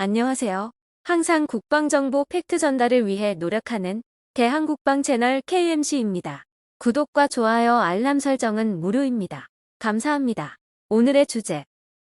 안녕하세요. 항상 국방정보 팩트 전달을 위해 노력하는 대한국방 채널 KMC입니다. 구독과 좋아요, 알람 설정은 무료입니다. 감사합니다. 오늘의 주제,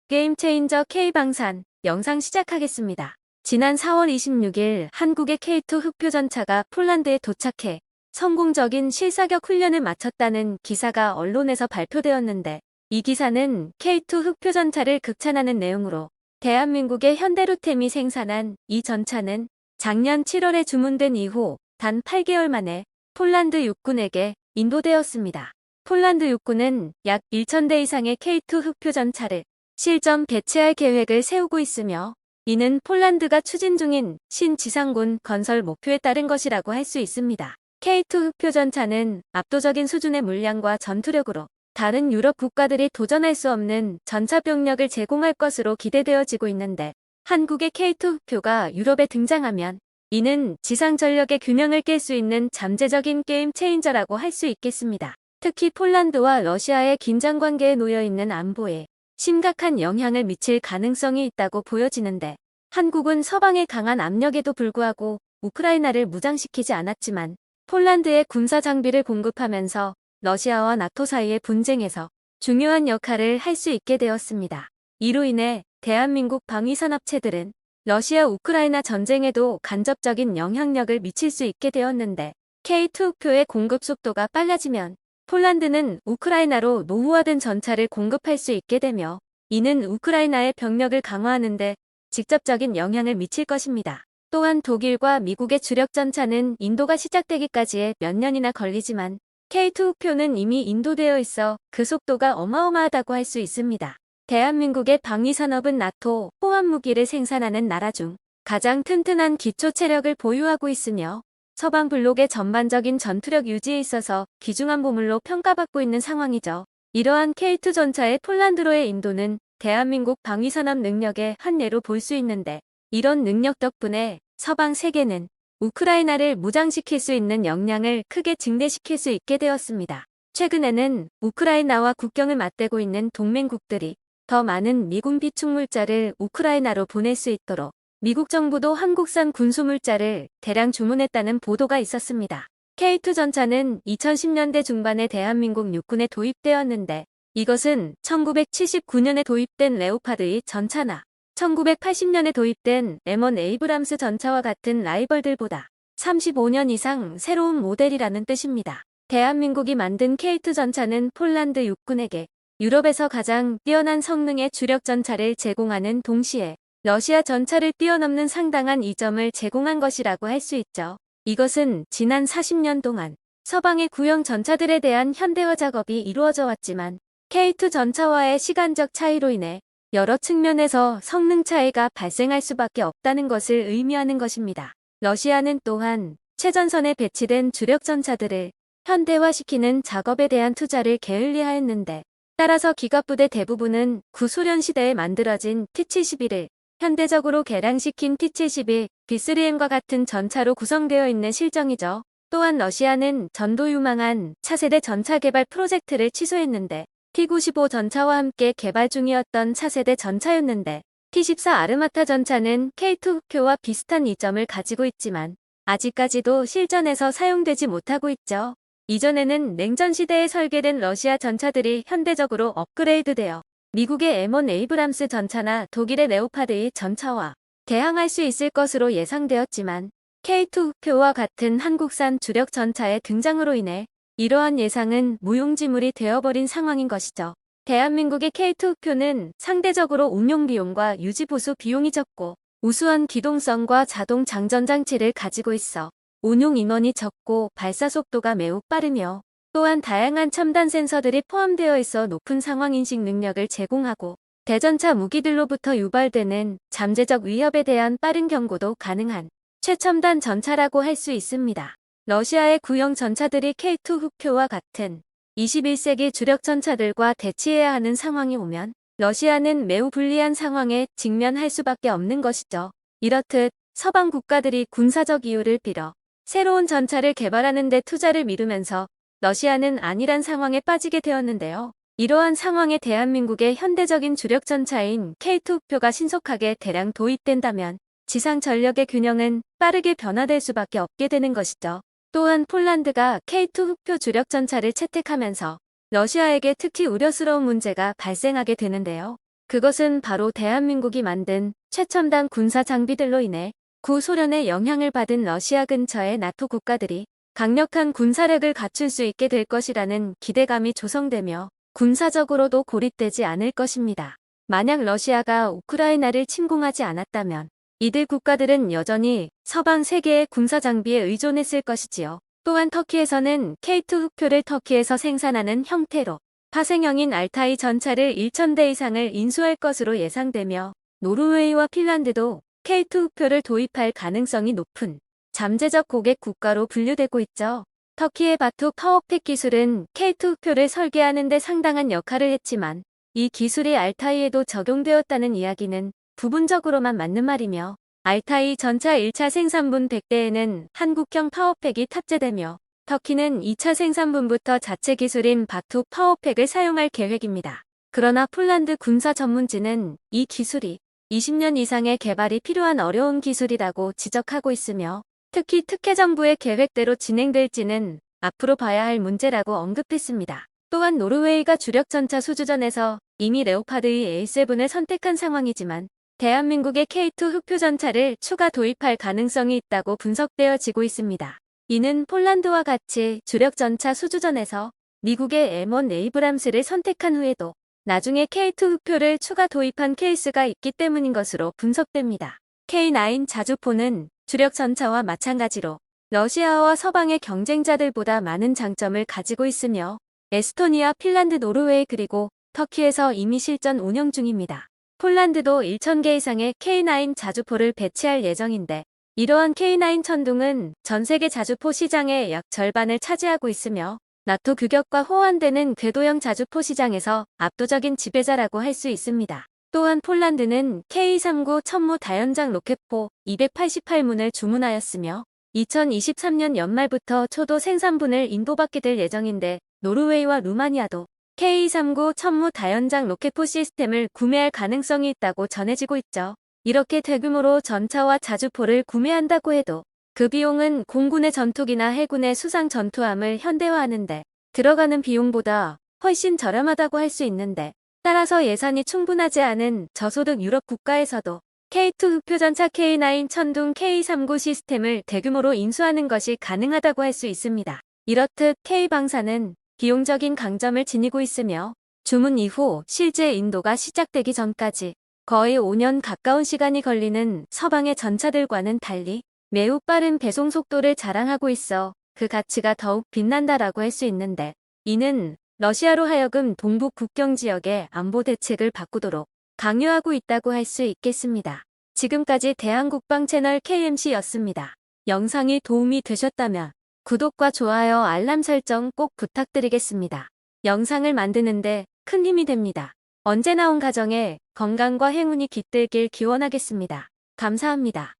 게임 체인저 K방산 영상 시작하겠습니다. 지난 4월 26일 한국의 K2 흑표전차가 폴란드에 도착해 성공적인 실사격 훈련을 마쳤다는 기사가 언론에서 발표되었는데, 이 기사는 K2 흑표전차를 극찬하는 내용으로 대한민국의 현대로템이 생산한 이 전차는 작년 7월에 주문된 이후 단 8개월 만에 폴란드 육군에게 인도되었습니다. 폴란드 육군은 약 1,000대 이상의 K2 흑표전차를 실전 배치할 계획을 세우고 있으며, 이는 폴란드가 추진 중인 신지상군 건설 목표에 따른 것이라고 할 수 있습니다. K2 흑표전차는 압도적인 수준의 물량과 전투력으로 다른 유럽 국가들이 도전할 수 없는 전차 병력을 제공할 것으로 기대되어지고 있는데, 한국의 K2 흑표가 유럽에 등장하면 이는 지상 전력의 균형을 깰 수 있는 잠재적인 게임 체인저라고 할 수 있겠습니다. 특히 폴란드와 러시아의 긴장 관계에 놓여 있는 안보에 심각한 영향을 미칠 가능성이 있다고 보여지는데, 한국은 서방의 강한 압력에도 불구하고 우크라이나를 무장시키지 않았지만 폴란드에 군사 장비를 공급하면서 러시아와 나토 사이의 분쟁에서 중요한 역할을 할 수 있게 되었습니다. 이로 인해 대한민국 방위산업체들은 러시아 우크라이나 전쟁에도 간접적인 영향력을 미칠 수 있게 되었는데, K2 흑표의 공급 속도가 빨라지면 폴란드는 우크라이나로 노후화된 전차를 공급할 수 있게 되며, 이는 우크라이나의 병력을 강화하는 데 직접적인 영향을 미칠 것입니다. 또한 독일과 미국의 주력 전차는 인도가 시작되기까지에 몇 년이나 걸리지만 K2 흑표는 이미 인도되어 있어 그 속도가 어마어마하다고 할 수 있습니다. 대한민국의 방위산업은 나토 포함 무기를 생산하는 나라 중 가장 튼튼한 기초 체력을 보유하고 있으며, 서방 블록의 전반적인 전투력 유지에 있어서 귀중한 보물로 평가받고 있는 상황이죠. 이러한 K2 전차의 폴란드로의 인도는 대한민국 방위산업 능력의 한 예로 볼 수 있는데, 이런 능력 덕분에 서방 세계는 우크라이나를 무장시킬 수 있는 역량을 크게 증대시킬 수 있게 되었습니다. 최근에는 우크라이나와 국경을 맞대고 있는 동맹국들이 더 많은 미군 비축물자를 우크라이나로 보낼 수 있도록 미국 정부도 한국산 군수물자를 대량 주문했다는 보도가 있었습니다. K2 전차는 2010년대 중반에 대한민국 육군에 도입되었는데, 이것은 1979년에 도입된 레오파드의 전차나 1980년에 도입된 M1 에이브람스 전차와 같은 라이벌들보다 35년 이상 새로운 모델이라는 뜻입니다. 대한민국이 만든 K2 전차는 폴란드 육군에게 유럽에서 가장 뛰어난 성능의 주력 전차를 제공하는 동시에 러시아 전차를 뛰어넘는 상당한 이점을 제공한 것이라고 할 수 있죠. 이것은 지난 40년 동안 서방의 구형 전차들에 대한 현대화 작업이 이루어져 왔지만, K2 전차와의 시간적 차이로 인해 여러 측면에서 성능 차이가 발생할 수밖에 없다는 것을 의미하는 것입니다. 러시아는 또한 최전선에 배치된 주력 전차들을 현대화시키는 작업에 대한 투자를 게을리하였는데, 따라서 기갑부대 대부분은 구소련 시대에 만들어진 T-71을 현대적으로 개량시킨 T-71, B3M과 같은 전차로 구성되어 있는 실정이죠. 또한 러시아는 전도 유망한 차세대 전차 개발 프로젝트를 취소했는데, T-95 전차와 함께 개발 중이었던 차세대 전차였는데, T-14 아르마타 전차는 K2 흑표와 비슷한 이점을 가지고 있지만 아직까지도 실전에서 사용되지 못하고 있죠. 이전에는 냉전 시대에 설계된 러시아 전차들이 현대적으로 업그레이드되어 미국의 M1 에이브람스 전차나 독일의 레오파드의 전차와 대항할 수 있을 것으로 예상되었지만, K2 흑표와 같은 한국산 주력 전차의 등장으로 인해 이러한 예상은 무용지물이 되어버린 상황인 것이죠. 대한민국의 K2 흑표는 상대적으로 운용 비용과 유지 보수 비용이 적고 우수한 기동성과 자동 장전 장치를 가지고 있어 운용 인원이 적고 발사 속도가 매우 빠르며, 또한 다양한 첨단 센서들이 포함되어 있어 높은 상황 인식 능력을 제공하고 대전차 무기들로부터 유발되는 잠재적 위협에 대한 빠른 경고도 가능한 최첨단 전차라고 할 수 있습니다. 러시아의 구형 전차들이 K2 흑표와 같은 21세기 주력 전차들과 대치해야 하는 상황이 오면 러시아는 매우 불리한 상황에 직면할 수밖에 없는 것이죠. 이렇듯 서방 국가들이 군사적 이유를 빌어 새로운 전차를 개발하는 데 투자를 미루면서 러시아는 안일한 상황에 빠지게 되었는데요. 이러한 상황에 대한민국의 현대적인 주력 전차인 K2 흑표가 신속하게 대량 도입된다면 지상 전력의 균형은 빠르게 변화될 수밖에 없게 되는 것이죠. 또한 폴란드가 K2 흑표 주력 전차를 채택하면서 러시아에게 특히 우려스러운 문제가 발생하게 되는데요. 그것은 바로 대한민국이 만든 최첨단 군사 장비들로 인해 구소련의 영향을 받은 러시아 근처의 나토 국가들이 강력한 군사력을 갖출 수 있게 될 것이라는 기대감이 조성되며 군사적으로도 고립되지 않을 것입니다. 만약 러시아가 우크라이나를 침공하지 않았다면 이들 국가들은 여전히 서방 세계의 군사 장비에 의존했을 것이지요. 또한 터키에서는 K2 흑표를 터키에서 생산하는 형태로 파생형인 알타이 전차를 1,000대 이상을 인수할 것으로 예상되며 노르웨이와 핀란드도 K2 흑표를 도입할 가능성이 높은 잠재적 고객 국가로 분류되고 있죠. 터키의 바투 파워팩 기술은 K2 흑표를 설계하는 데 상당한 역할을 했지만 이 기술이 알타이에도 적용되었다는 이야기는 부분적으로만 맞는 말이며 알타이 전차 1차 생산분 100대에는 한국형 파워팩이 탑재되며 터키는 2차 생산분부터 자체 기술인 바투 파워팩을 사용할 계획입니다. 그러나 폴란드 군사 전문지는 이 기술이 20년 이상의 개발이 필요한 어려운 기술이라고 지적하고 있으며 특히 특혜 정부의 계획대로 진행될지는 앞으로 봐야 할 문제라고 언급했습니다. 또한 노르웨이가 주력 전차 수주전에서 이미 레오파드의 A7을 선택한 상황이지만 대한민국의 K2 흑표 전차를 추가 도입할 가능성이 있다고 분석되어지고 있습니다. 이는 폴란드와 같이 주력 전차 수주전에서 미국의 M1 에이브람스를 선택한 후에도 나중에 K2 흑표를 추가 도입한 케이스가 있기 때문인 것으로 분석됩니다. K9 자주포는 주력 전차와 마찬가지로 러시아와 서방의 경쟁자들보다 많은 장점을 가지고 있으며 에스토니아, 핀란드, 노르웨이 그리고 터키에서 이미 실전 운영 중입니다. 폴란드도 1,000개 이상의 K9 자주포를 배치할 예정인데 이러한 K9 천둥은 전 세계 자주포 시장의 약 절반을 차지하고 있으며 나토 규격과 호환되는 궤도형 자주포 시장에서 압도적인 지배자라고 할 수 있습니다. 또한 폴란드는 K39 천무 다연장 로켓포 288문을 주문하였으며 2023년 연말부터 초도 생산분을 인도받게 될 예정인데 노르웨이와 루마니아도 K39 천무 다연장 로켓포 시스템을 구매할 가능성이 있다고 전해지고 있죠. 이렇게 대규모로 전차와 자주포를 구매한다고 해도 그 비용은 공군의 전투기나 해군의 수상 전투함을 현대화하는데 들어가는 비용보다 훨씬 저렴하다고 할 수 있는데 따라서 예산이 충분하지 않은 저소득 유럽 국가에서도 K2 흑표 전차 K9 천둥 K39 시스템을 대규모로 인수하는 것이 가능하다고 할 수 있습니다. 이렇듯 K방사는 비용적인 강점을 지니고 있으며 주문 이후 실제 인도가 시작되기 전까지 거의 5년 가까운 시간이 걸리는 서방의 전차들과는 달리 매우 빠른 배송 속도를 자랑하고 있어 그 가치가 더욱 빛난다라고 할 수 있는데 이는 러시아로 하여금 동북 국경 지역의 안보 대책을 바꾸도록 강요하고 있다고 할 수 있겠습니다. 지금까지 대한국방 채널 KMC였습니다. 영상이 도움이 되셨다면 구독과 좋아요, 알람 설정 꼭 부탁드리겠습니다. 영상을 만드는데 큰 힘이 됩니다. 언제나 온 가정에 건강과 행운이 깃들길 기원하겠습니다. 감사합니다.